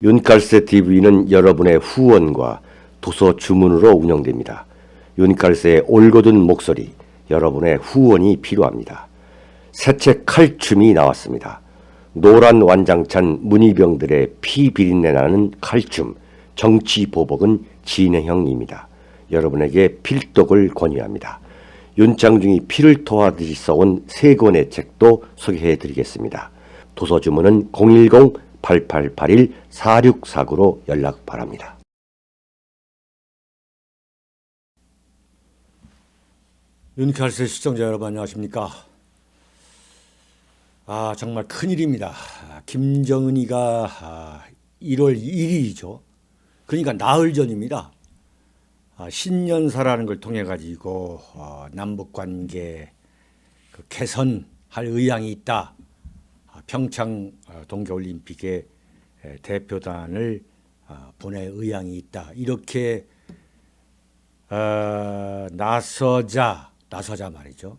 윤칼세 TV는 여러분의 후원과 도서 주문으로 운영됩니다. 윤칼세의 올곧은 목소리, 여러분의 후원이 필요합니다. 새 책 칼춤이 나왔습니다. 노란 완장찬 문희병들의 피 비린내 나는 칼춤, 정치 보복은 진행형입니다. 여러분에게 필독을 권유합니다. 윤창중이 피를 토하듯이 써온 세 권의 책도 소개해드리겠습니다. 도서 주문은 010-8881-4649로 연락 바랍니다. 윤칼세 시청자 여러분 안녕하십니까? 정말 큰일입니다. 김정은이가 1월 1일이죠. 그러니까 나흘 전입니다. 신년사라는 걸 통해 가지고 남북관계 개선할 의향이 있다. 평창 동계올림픽에 대표단을 보낼 의향이 있다. 이렇게 나서자 말이죠.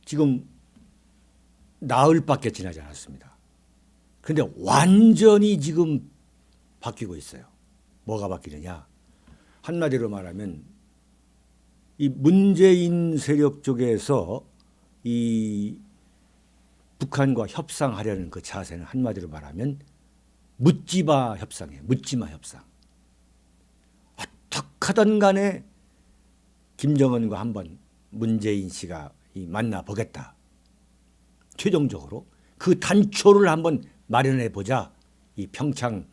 지금 나흘밖에 지나지 않았습니다. 그런데 완전히 지금 바뀌고 있어요. 뭐가 바뀌느냐? 한마디로 말하면 이 문재인 세력 쪽에서 이 북한과 협상하려는 그 자세는 한마디로 말하면 묻지마 협상이에요. 묻지마 협상. 어떻게든 간에 김정은과 한번 문재인 씨가 만나보겠다. 최종적으로 그 단초를 한번 마련해 보자. 이 평창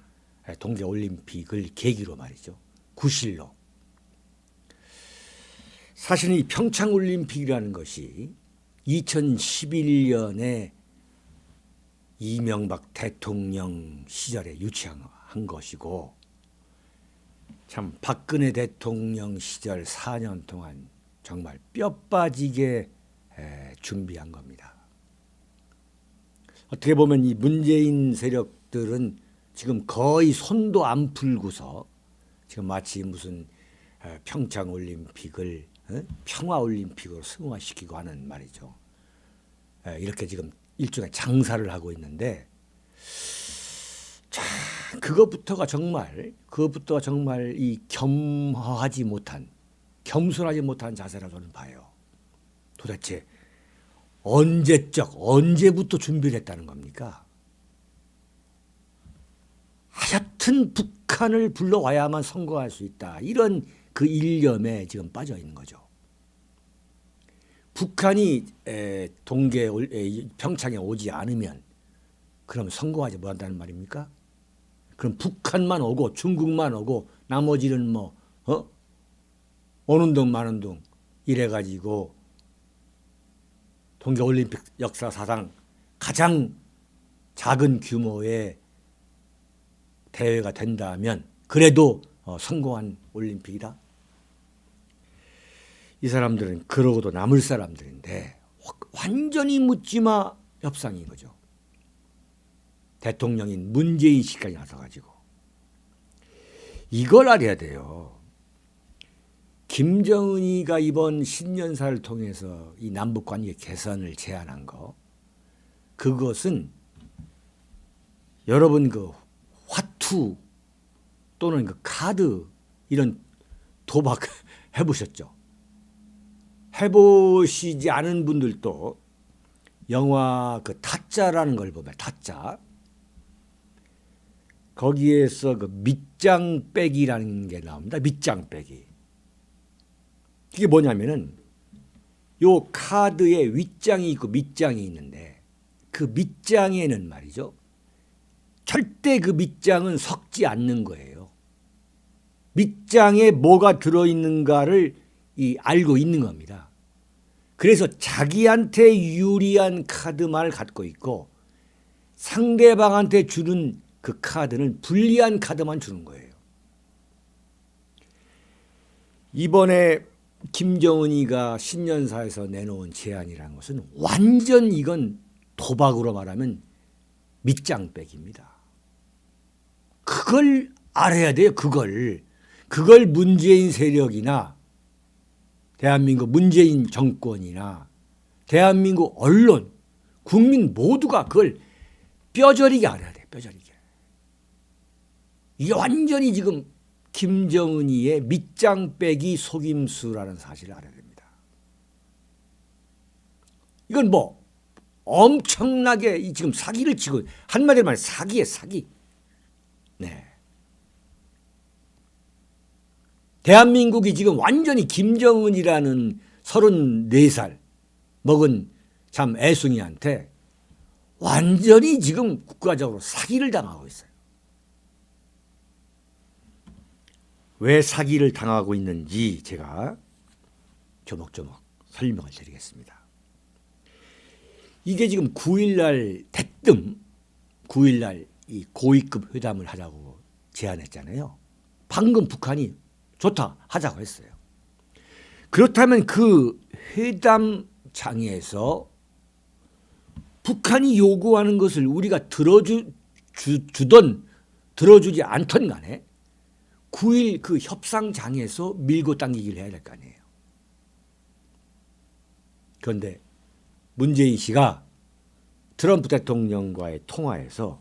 동계올림픽을 계기로 말이죠. 구실로. 사실은 이 평창올림픽이라는 것이 2011년에 이명박 대통령 시절에 유치한 것이고 참 박근혜 대통령 시절 4년 동안 정말 뼈 빠지게 준비한 겁니다. 어떻게 보면 이 문재인 세력들은 지금 거의 손도 안 풀고서 지금 마치 무슨 평창올림픽을 평화올림픽으로 승화시키고 하는 말이죠. 이렇게 지금 일종의 장사를 하고 있는데 자, 그것부터가 정말 이 겸손하지 못한 자세라고 저는 봐요. 도대체 언제부터 준비를 했다는 겁니까? 하여튼 북한을 불러와야만 선거할 수 있다. 이런 그 일념에 지금 빠져 있는 거죠. 북한이 평창에 오지 않으면 그럼 선거하지 못한다는 말입니까? 그럼 북한만 오고 중국만 오고 나머지는 오는 둥 마는 둥 이래가지고 동계올림픽 역사 사상 가장 작은 규모의 대회가 된다면 그래도 성공한 올림픽이다. 이 사람들은 그러고도 남을 사람들인데 완전히 묻지마 협상인 거죠. 대통령인 문재인 씨까지 나서가지고 이걸 알아야 돼요. 김정은이가 이번 신년사를 통해서 이 남북관계 개선을 제안한 거 그것은 여러분 그 화투 또는 그 카드 이런 도박 해보셨죠? 해보시지 않은 분들도 영화 그 타짜라는 걸 보면 타짜 거기에서 그 밑장 빼기라는 게 나옵니다. 밑장 빼기. 이게 뭐냐면은 요 카드에 윗장이 있고 밑장이 있는데 그 밑장에는 말이죠. 절대 그 밑장은 섞지 않는 거예요. 밑장에 뭐가 들어있는가를 알고 있는 겁니다. 그래서 자기한테 유리한 카드만을 갖고 있고 상대방한테 주는 그 카드는 불리한 카드만 주는 거예요. 이번에 김정은이가 신년사에서 내놓은 제안이라는 것은 완전 이건 도박으로 말하면 밑장빼기입니다. 그걸 알아야 돼요. 그걸 문재인 세력이나 대한민국 문재인 정권이나 대한민국 언론, 국민 모두가 그걸 뼈저리게 알아야 돼. 뼈저리게. 이게 완전히 지금 김정은이의 밑장 빼기 속임수라는 사실을 알아야 됩니다. 이건 뭐 엄청나게 지금 사기를 치고, 한마디로 말해 사기에 사기. 네. 대한민국이 지금 완전히 김정은이라는 34살 먹은 참 애송이한테 완전히 지금 국가적으로 사기를 당하고 있어요. 왜 사기를 당하고 있는지 제가 조목조목 설명을 드리겠습니다. 이게 지금 9일날 대뜸 9일날 이 고위급 회담을 하자고 제안했잖아요. 방금 북한이 좋다 하자고 했어요. 그렇다면 그 회담장에서 북한이 요구하는 것을 우리가 들어주던 들어주지 않던 간에 9일 그 협상장에서 밀고 당기기를 해야 될 거 아니에요. 그런데 문재인 씨가 트럼프 대통령과의 통화에서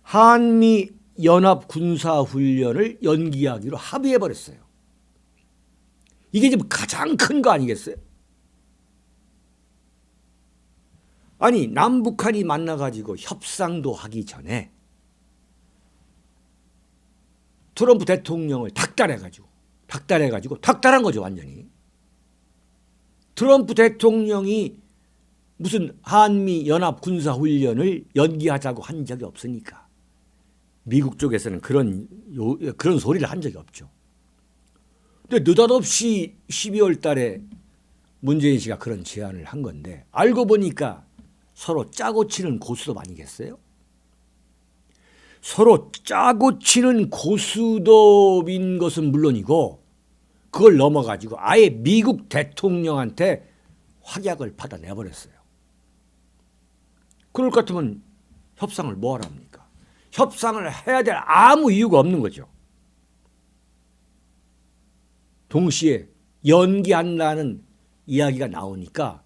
한미 연합 군사훈련을 연기하기로 합의해버렸어요. 이게 지금 가장 큰 거 아니겠어요? 아니 남북한이 만나가지고 협상도 하기 전에 트럼프 대통령을 닥달해가지고 닥달한 거죠 완전히. 트럼프 대통령이 무슨 한미 연합 군사훈련을 연기하자고 한 적이 없으니까 미국 쪽에서는 그런 소리를 한 적이 없죠. 근데 느닷없이 12월 달에 문재인 씨가 그런 제안을 한 건데 알고 보니까 서로 짜고 치는 고수톱 아니겠어요? 서로 짜고 치는 고수톱인 것은 물론이고 그걸 넘어가지고 아예 미국 대통령한테 확약을 받아내버렸어요. 그럴 것 같으면 협상을 뭐하러 합니까? 협상을 해야 될 아무 이유가 없는 거죠. 동시에 연기한다는 이야기가 나오니까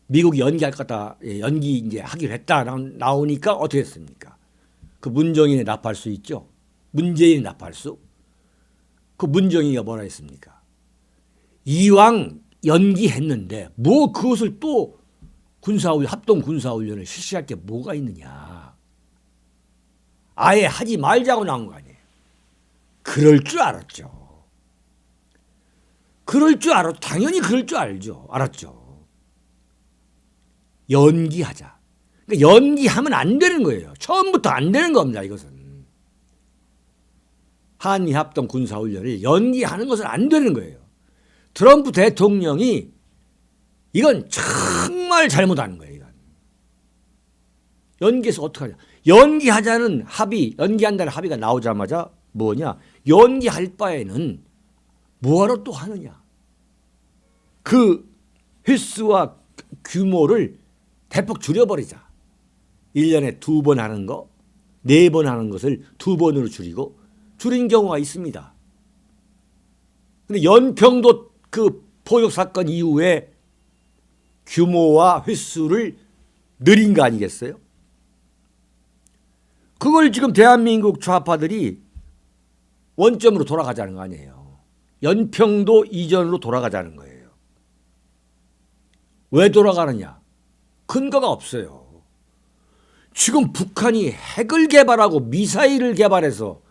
미국이 연기할 거다, 연기 이제 하기로 했다 나오니까 어떻게 했습니까? 그 문정인의 나팔수 있죠? 문재인의 나팔수? 그 문정인이가 뭐라 했습니까? 이왕 연기했는데 뭐 그것을 또 합동 군사훈련을 실시할 게 뭐가 있느냐. 아예 하지 말자고 나온 거 아니에요. 그럴 줄 알았죠. 당연히 그럴 줄 알았죠. 연기하자. 그러니까 연기하면 안 되는 거예요. 처음부터 안 되는 겁니다. 이것은. 한미 합동 군사훈련을 연기하는 것은 안 되는 거예요. 트럼프 대통령이 이건 정말 잘못하는 거예요. 이건. 연기해서 어떡하냐. 연기하자는 합의, 연기한다는 합의가 나오자마자 뭐냐. 연기할 바에는 뭐하러 또 하느냐. 그 횟수와 규모를 대폭 줄여버리자. 1년에 2번 하는 거, 4번 하는 것을 2번으로 줄인 경우가 있습니다. 근데 연평도 그 포격 사건 이후에 규모와 횟수를 늘린 거 아니겠어요? 그걸 지금 대한민국 좌파들이 원점으로 돌아가자는 거 아니에요. 연평도 이전으로 돌아가자는 거예요. 왜 돌아가느냐? 근거가 없어요. 지금 북한이 핵을 개발하고 미사일을 개발해서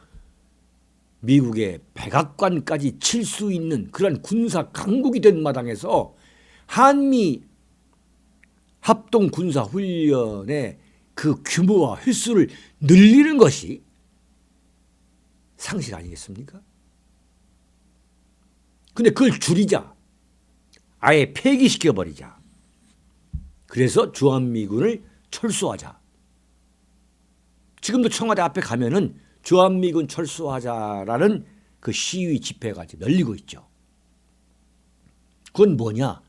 미국의 백악관까지 칠 수 있는 그런 군사 강국이 된 마당에서 한미 합동 군사 훈련의 그 규모와 횟수를 늘리는 것이 상식 아니겠습니까? 근데 그걸 줄이자. 아예 폐기시켜버리자. 그래서 주한미군을 철수하자. 지금도 청와대 앞에 가면은 주한미군 철수하자라는 그 시위 집회가 지금 열리고 있죠. 그건 뭐냐?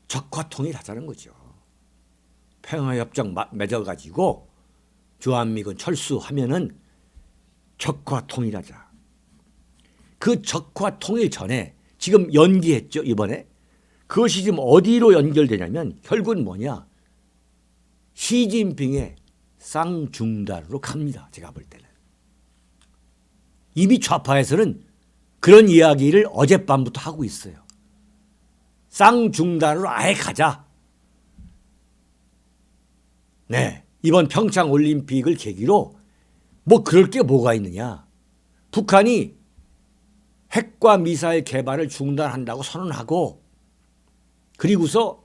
적화 통일하자는 거죠. 평화협정 맺어가지고 주한미군 철수하면은 적화 통일하자. 그 적화 통일 전에 지금 연기했죠, 이번에. 그것이 지금 어디로 연결되냐면 결국은 뭐냐? 시진핑의 쌍중달으로 갑니다. 제가 볼 때는. 이미 좌파에서는 그런 이야기를 어젯밤부터 하고 있어요. 쌍중단으로 아예 가자. 네, 이번 평창 올림픽을 계기로 뭐 그럴 게 뭐가 있느냐. 북한이 핵과 미사일 개발을 중단한다고 선언하고 그리고서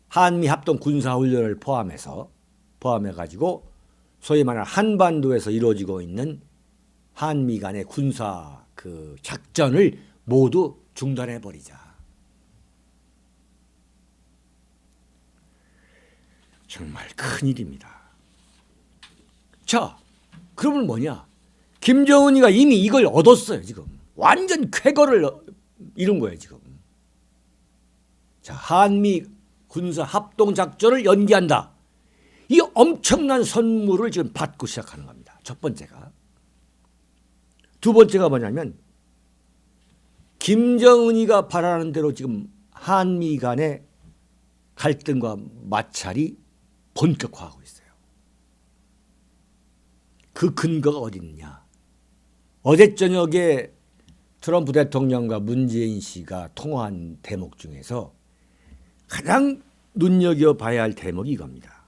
한미 합동 군사훈련을 포함해가지고 소위 말하는 한반도에서 이루어지고 있는 한미 간의 군사 작전을 모두 중단해버리자. 정말 큰일입니다. 자, 그러면 뭐냐? 김정은이가 이미 이걸 얻었어요. 지금 완전 쾌거를 이룬 거예요. 지금. 자, 한미 군사 합동 작전을 연기한다. 이 엄청난 선물을 지금 받고 시작하는 겁니다. 첫 번째가. 두 번째가 뭐냐면 김정은이가 바라는 대로 지금 한미 간의 갈등과 마찰이 본격화하고 있어요. 그 근거가 어디 있느냐. 어제 저녁에 트럼프 대통령과 문재인 씨가 통화한 대목 중에서 가장 눈여겨봐야 할 대목이 이겁니다.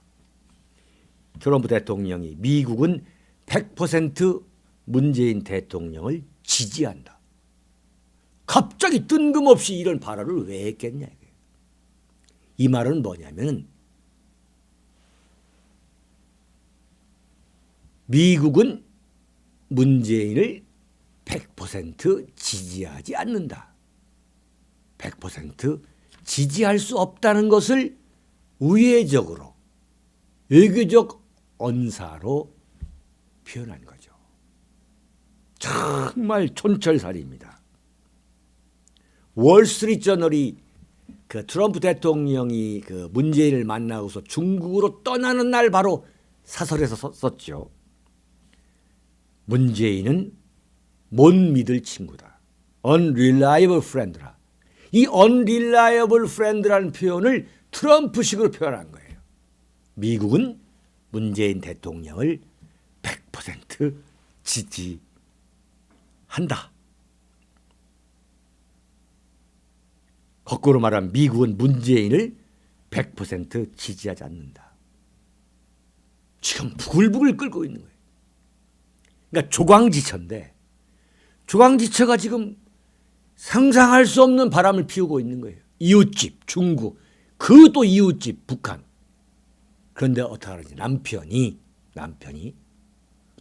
트럼프 대통령이 미국은 100% 문재인 대통령을 지지한다. 갑자기 뜬금없이 이런 발언을 왜 했겠냐. 이 말은 뭐냐면 미국은 문재인을 100% 지지하지 않는다. 100% 지지할 수 없다는 것을 우회적으로 외교적 언사로 표현한 거죠. 정말 촌철살인입니다. 월스트리트저널이 트럼프 대통령이 문재인을 만나고서 중국으로 떠나는 날 바로 사설에서 썼죠. 문재인은 못 믿을 친구다. unreliable friend라. 이 unreliable friend라는 표현을 트럼프식으로 표현한 거예요. 미국은 문재인 대통령을 100% 지지한다. 거꾸로 말하면 미국은 문재인을 100% 지지하지 않는다. 지금 부글부글 끓고 있는 거예요. 그러니까 조광지처인데 조광지처가 지금 상상할 수 없는 바람을 피우고 있는 거예요. 이웃집 중국, 그 또 이웃집 북한. 그런데 어떻게 하는지 남편이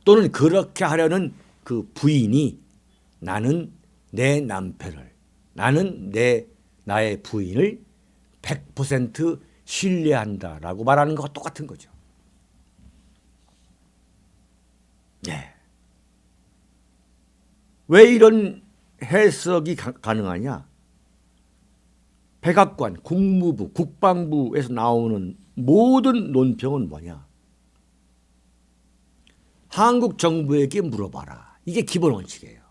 또는 그렇게 하려는 그 부인이 나는 내 남편을 나의 부인을 100% 신뢰한다라고 말하는 것과 똑같은 거죠. 네. 왜 이런 해석이 가능하냐? 백악관, 국무부, 국방부에서 나오는 모든 논평은 뭐냐? 한국 정부에게 물어봐라. 이게 기본 원칙이에요.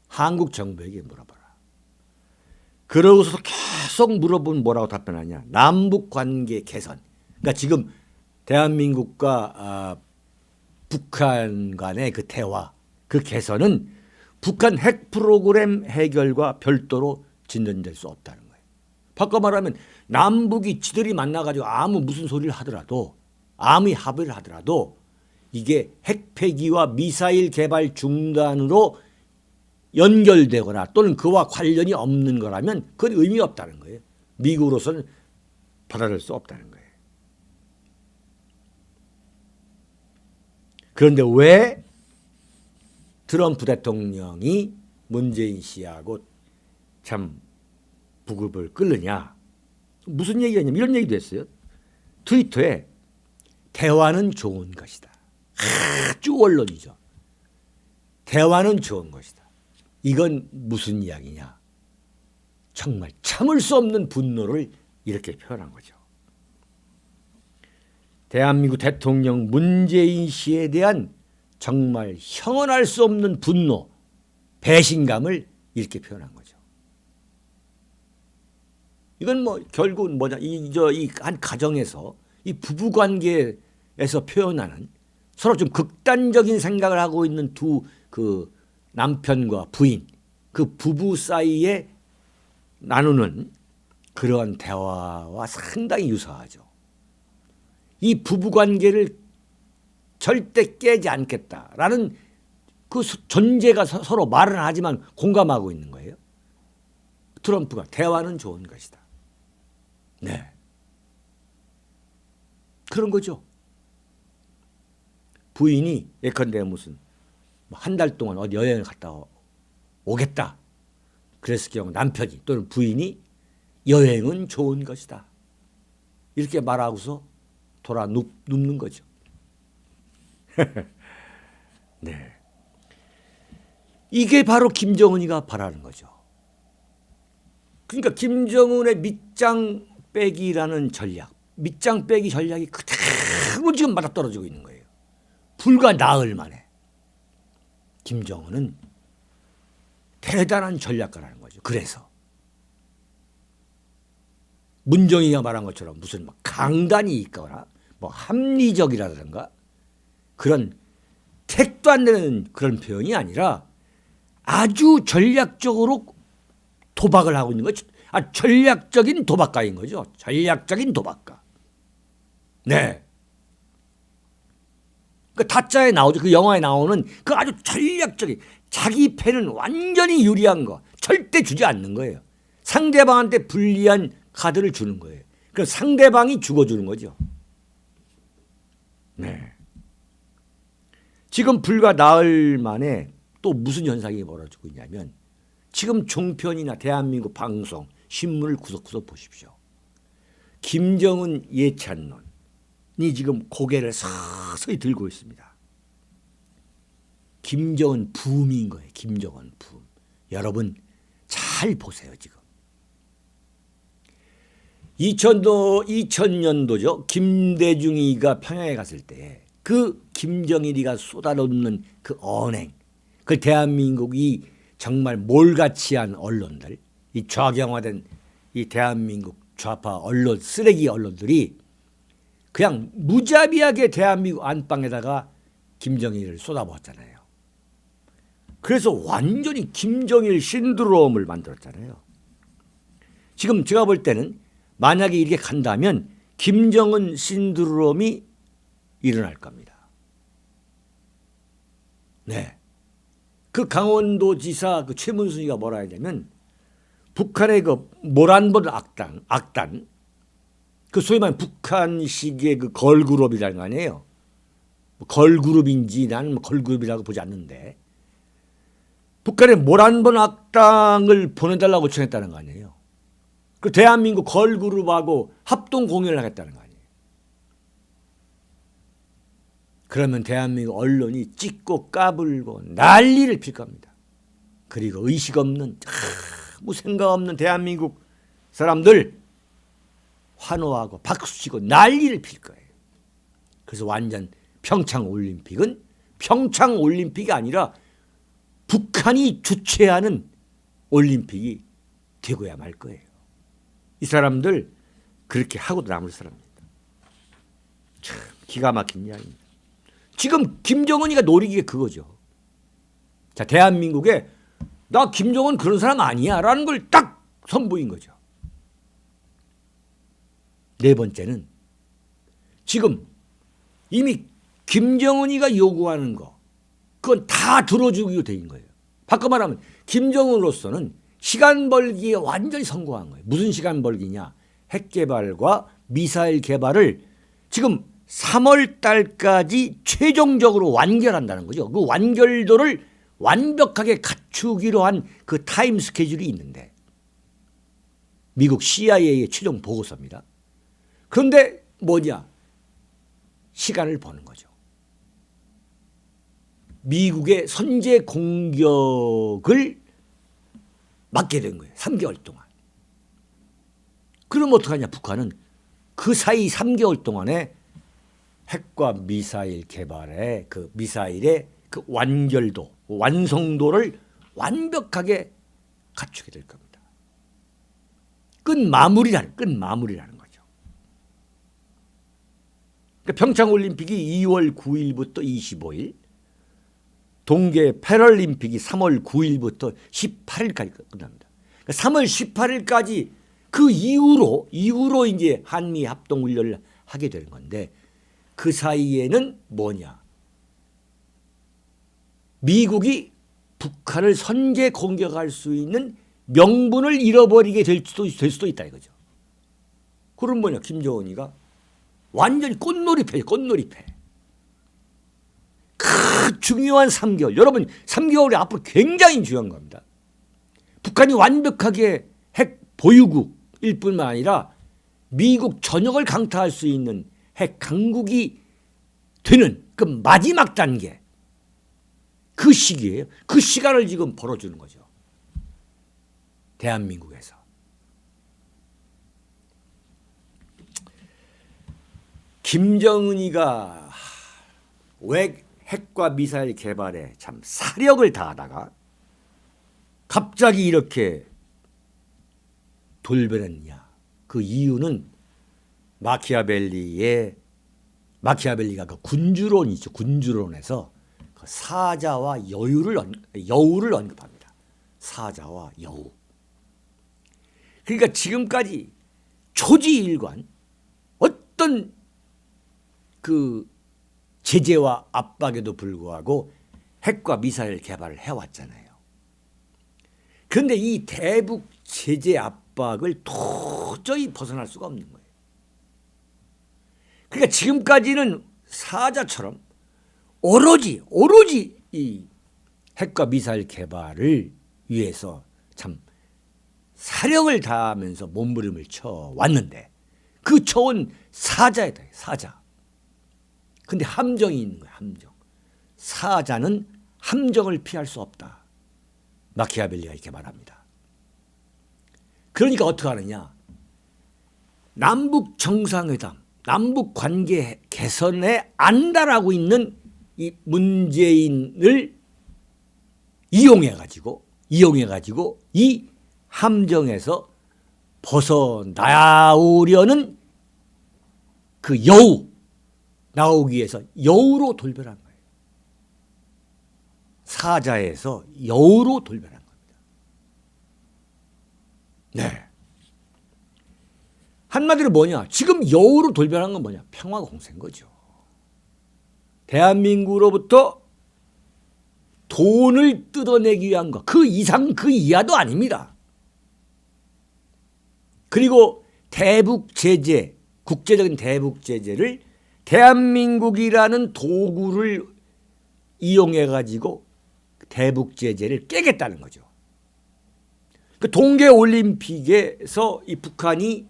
한국 정부에게 물어봐라. 그러고서 계속 물어보면 뭐라고 답변하냐? 남북 관계 개선. 그러니까 지금 대한민국과 북한 간의 그 대화, 그 개선은 북한 핵 프로그램 해결과 별도로 진전될 수 없다는 거예요. 바꿔 말하면 남북이 지들이 만나가지고 아무 무슨 소리를 하더라도 아무리 합의를 하더라도 이게 핵 폐기와 미사일 개발 중단으로 연결되거나 또는 그와 관련이 없는 거라면 그건 의미가 없다는 거예요. 미국으로서는 받아들일 수 없다는 거예요. 그런데 왜 트럼프 대통령이 문재인 씨하고 참 부급을 끓느냐. 무슨 얘기가 있냐면 이런 얘기도 했어요. 트위터에 대화는 좋은 것이다. 아주 원론이죠. 대화는 좋은 것이다. 이건 무슨 이야기냐. 정말 참을 수 없는 분노를 이렇게 표현한 거죠. 대한민국 대통령 문재인 씨에 대한 정말 형언할 수 없는 분노, 배신감을 이렇게 표현한 거죠. 이건 뭐 결국은 뭐냐, 이 한 가정에서 이 부부 관계에서 표현하는 서로 좀 극단적인 생각을 하고 있는 두 그 남편과 부인, 그 부부 사이에 나누는 그러한 대화와 상당히 유사하죠. 이 부부 관계를 절대 깨지 않겠다라는 그 존재가 서로 말은 하지만 공감하고 있는 거예요. 트럼프가 대화는 좋은 것이다. 네. 그런 거죠. 부인이 예컨대 무슨 한 달 동안 어디 여행을 갔다 오겠다. 그랬을 경우 남편이 또는 부인이 여행은 좋은 것이다. 이렇게 말하고서 돌아 눕는 거죠. 네. 이게 바로 김정은이가 바라는 거죠. 그러니까 김정은의 밑장 빼기라는 전략, 밑장 빼기 전략이 그대로 지금 맞아떨어지고 있는 거예요. 불과 나흘 만에. 김정은은 대단한 전략가라는 거죠. 그래서 문정희가 말한 것처럼 무슨 막 강단이 있거나 뭐 합리적이라든가 그런 택도 안 되는 그런 표현이 아니라 아주 전략적으로 도박을 하고 있는 거죠. 전략적인 도박가인 거죠. 전략적인 도박가. 네. 그 타짜에 나오죠. 그 영화에 나오는 그 아주 전략적인 자기 패는 완전히 유리한 거 절대 주지 않는 거예요. 상대방한테 불리한 카드를 주는 거예요. 그럼 상대방이 죽어주는 거죠. 네. 지금 불과 나흘 만에 또 무슨 현상이 벌어지고 있냐면 지금 종편이나 대한민국 방송, 신문을 구석구석 보십시오. 김정은 예찬론이 지금 고개를 서서히 들고 있습니다. 김정은 붐인 거예요. 김정은 붐. 여러분 잘 보세요. 지금 2000년도죠. 김대중이가 평양에 갔을 때 그 김정일이가 쏟아놓는 그 언행, 그 대한민국이 정말 몰같이한 언론들, 이 좌경화된 이 대한민국 좌파 언론, 쓰레기 언론들이 그냥 무자비하게 대한민국 안방에다가 김정일을 쏟아부었잖아요. 그래서 완전히 김정일 신드롬을 만들었잖아요. 지금 제가 볼 때는 만약에 이렇게 간다면 김정은 신드롬이 일어날 겁니다. 네. 그 강원도지사 그 최문순이가 뭐라 하냐면 북한의 그 모란본 악단, 그 소위 말하는 북한식의 그 걸그룹이라는 거 아니에요. 걸그룹인지 나는 걸그룹이라고 보지 않는데 북한의 모란본 악당을 보내달라고 요청했다는 거 아니에요. 그 대한민국 걸그룹하고 합동 공연을 하겠다는 거 아니에요. 그러면 대한민국 언론이 찍고 까불고 난리를 필 겁니다. 그리고 의식 없는 아무 생각 없는 대한민국 사람들 환호하고 박수치고 난리를 필 거예요. 그래서 완전 평창올림픽은 평창올림픽이 아니라 북한이 주최하는 올림픽이 되고야 말 거예요. 이 사람들 그렇게 하고도 남을 사람입니다. 참 기가 막힌 이야기입니다. 지금 김정은이가 노리기에 그거죠. 자, 대한민국에 나 김정은 그런 사람 아니야 라는 걸 딱 선보인 거죠. 네 번째는 지금 이미 김정은이가 요구하는 거 그건 다 들어주기로 된 거예요. 바꿔 말하면 김정은으로서는 시간 벌기에 완전히 성공한 거예요. 무슨 시간 벌기냐. 핵 개발과 미사일 개발을 지금 3월 달까지 최종적으로 완결한다는 거죠. 그 완결도를 완벽하게 갖추기로 한 그 타임 스케줄이 있는데 미국 CIA의 최종 보고서입니다. 그런데 뭐냐? 시간을 버는 거죠. 미국의 선제 공격을 막게 된 거예요. 3개월 동안. 그럼 어떡하냐? 북한은 그 사이 3개월 동안에 핵과 미사일 개발의 그 미사일의 그 완결도, 완성도를 완벽하게 갖추게 될 겁니다. 끝마무리라는 거죠. 그러니까 평창올림픽이 2월 9일부터 25일, 동계 패럴림픽이 3월 9일부터 18일까지 끝납니다. 그러니까 3월 18일까지 그 이후로 이제 한미 합동 훈련을 하게 되는 건데 그 사이에는 뭐냐? 미국이 북한을 선제 공격할 수 있는 명분을 잃어버리게 될 수도 있다 이거죠. 그럼 뭐냐? 김정은이가 완전 꽃놀이패. 그 중요한 3개월. 여러분 3개월이 앞으로 굉장히 중요한 겁니다. 북한이 완벽하게 핵 보유국일 뿐만 아니라 미국 전역을 강타할 수 있는 핵 강국이 되는 그 마지막 단계. 그 시기예요. 그 시간을 지금 벌어주는 거죠. 대한민국에서. 김정은이가 왜 핵과 미사일 개발에 참 사력을 다하다가 갑자기 이렇게 돌변했냐. 그 이유는 마키아벨리가 그 군주론 있죠. 군주론에서 그 사자와 여우를 언급합니다. 사자와 여우. 그러니까 지금까지 초지일관 어떤 그 제재와 압박에도 불구하고 핵과 미사일 개발을 해왔잖아요. 그런데 이 대북 제재 압박을 도저히 벗어날 수가 없는 거예요. 그러니까 지금까지는 사자처럼 오로지 이 핵과 미사일 개발을 위해서 참 사력을 다하면서 몸부림을 쳐왔는데 그 쳐온 사자이다. 사자. 근데 함정이 있는 거예요. 함정. 사자는 함정을 피할 수 없다. 마키아벨리가 이렇게 말합니다. 그러니까 어떻게 하느냐. 남북 정상회담, 남북 관계 개선에 안달하고 있는 이 문재인을 이용해가지고 이 함정에서 벗어나오려는 그 여우, 나오기 위해서 여우로 돌변한 거예요. 사자에서 여우로 돌변한 겁니다. 네. 한마디로 뭐냐? 지금 여우로 돌변한 건 뭐냐? 평화 공세인 거죠. 대한민국으로부터 돈을 뜯어내기 위한 것. 그 이상 그 이하도 아닙니다. 그리고 대북 제재, 국제적인 대북 제재를 대한민국이라는 도구를 이용해 가지고 대북 제재를 깨겠다는 거죠. 그 동계 올림픽에서 이 북한이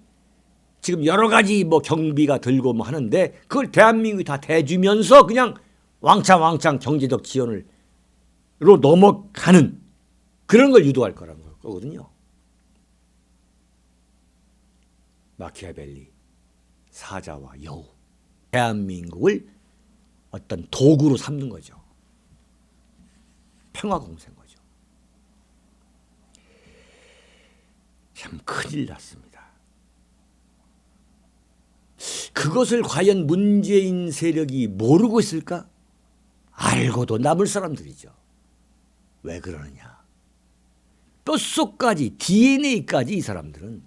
지금 여러 가지 뭐 경비가 들고 뭐 하는데 그걸 대한민국이 다 대주면서 그냥 왕창 경제적 지원으로 넘어가는 그런 걸 유도할 거라는 거거든요. 마키아벨리, 사자와 여우. 대한민국을 어떤 도구로 삼는 거죠. 평화 공세인 거죠. 참 큰일 났습니다. 그것을 과연 문재인 세력이 모르고 있을까? 알고도 남을 사람들이죠. 왜 그러느냐? 뼛속까지 DNA까지 이 사람들은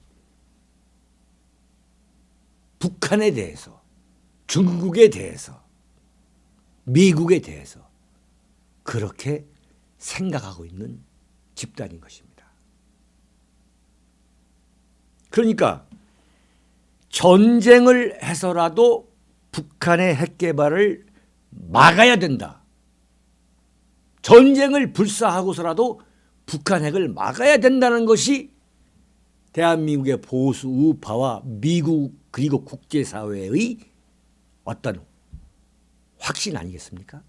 북한에 대해서 중국에 대해서 미국에 대해서 그렇게 생각하고 있는 집단인 것입니다. 그러니까 전쟁을 해서라도 북한의 핵 개발을 막아야 된다. 전쟁을 불사하고서라도 북한 핵을 막아야 된다는 것이 대한민국의 보수 우파와 미국 그리고 국제사회의 어떤 확신 아니겠습니까?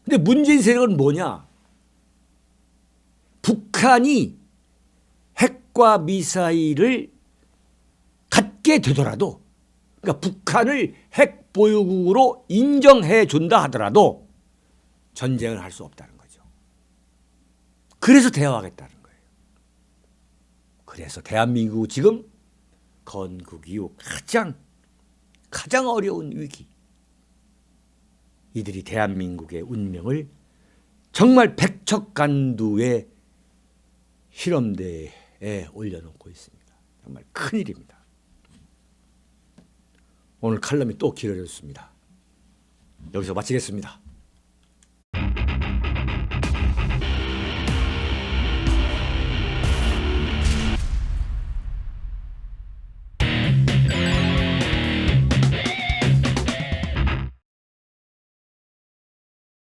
근데 문재인 세력은 뭐냐? 북한이 핵과 미사일을 갖게 되더라도, 그러니까 북한을 핵 보유국으로 인정해 준다 하더라도 전쟁을 할 수 없다는 거죠. 그래서 대화하겠다는 거예요. 그래서 대한민국 지금 건국 이후 가장 어려운 위기. 이들이 대한민국의 운명을 정말 백척간두의 실험대에 올려놓고 있습니다. 정말 큰일입니다. 오늘 칼럼이 또 길어졌습니다. 여기서 마치겠습니다.